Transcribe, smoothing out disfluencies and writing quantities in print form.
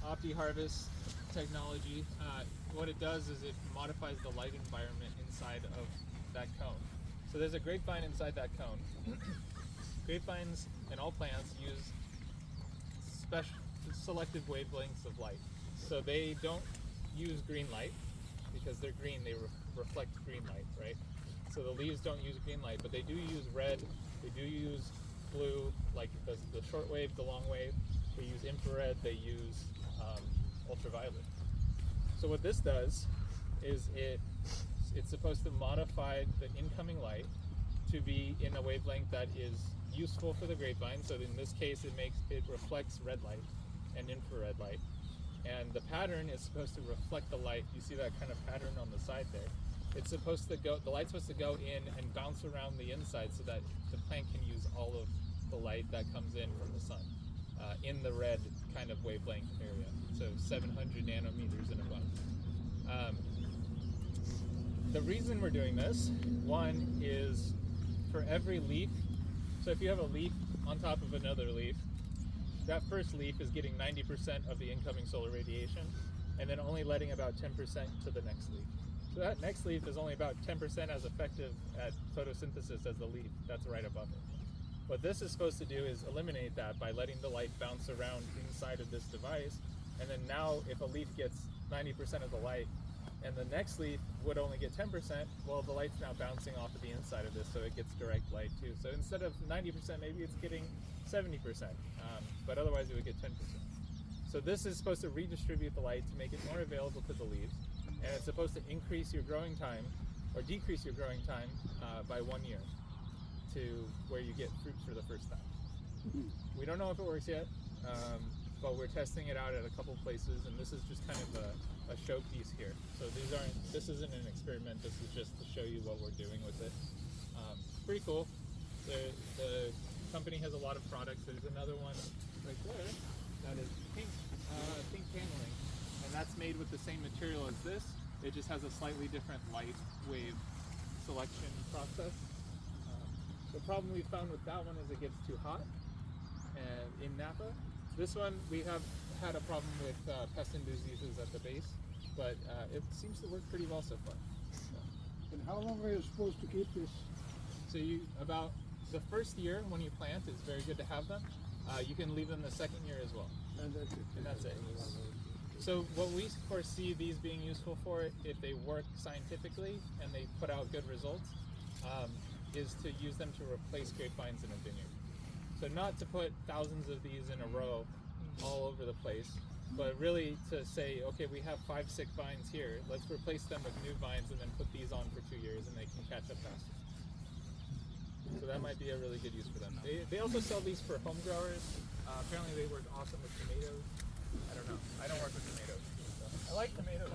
OptiHarvest technology. What it does is it modifies the light environment inside of that cone. So there's a grapevine inside that cone. Grapevines and all plants use special selective wavelengths of light. So they don't use green light because they're green, they reflect green light, right? So the leaves don't use green light, but they do use red, they do use blue, like the short wave, the long wave. They use infrared, they use ultraviolet. So what this does is it's supposed to modify the incoming light to be in a wavelength that is useful for the grapevine. So in this case, it reflects red light and infrared light. And the pattern is supposed to reflect the light. You see that kind of pattern on the side there. It's supposed to go, the light's supposed to go in and bounce around the inside so that the plant can use all of the light that comes in from the sun in the red kind of wavelength area. So 700 nanometers and above. The reason we're doing this, one is for every leaf. So if you have a leaf on top of another leaf, that first leaf is getting 90% of the incoming solar radiation and then only letting about 10% to the next leaf. So that next leaf is only about 10% as effective at photosynthesis as the leaf that's right above it. What this is supposed to do is eliminate that by letting the light bounce around inside of this device. And then now if a leaf gets 90% of the light and the next leaf would only get 10%, well, the light's now bouncing off of the inside of this, so it gets direct light too. So instead of 90%, maybe it's getting 70%, but otherwise it would get 10%. So this is supposed to redistribute the light to make it more available to the leaves, and it's supposed to increase your growing time, or decrease your growing time by 1 year to where you get fruits for the first time. We don't know if it works yet, but we're testing it out at a couple places, and this is just kind of a showpiece here. So this isn't an experiment, this is just to show you what we're doing with it. Pretty cool. The company has a lot of products. There's another one right there that is pink paneling, and that's made with the same material as this. It just has a slightly different light wave selection process. The problem we found with that one is it gets too hot in Napa. This one, we have had a problem with pest-induced diseases at the base, but it seems to work pretty well so far. So. And how long are you supposed to keep this? So about the first year when you plant, it's very good to have them. You can leave them the second year as well. And that's it. And that's it. So what we foresee these being useful for, if they work scientifically and they put out good results, is to use them to replace grapevines in a vineyard. So not to put thousands of these in a row all over the place, but really to say, okay, we have 5 sick vines here, let's replace them with new vines and then put these on for 2 years and they can catch up faster. So that might be a really good use for them. They also sell these for home growers. Apparently they work awesome with tomatoes. I don't know. I don't work with tomatoes. So. I like tomatoes.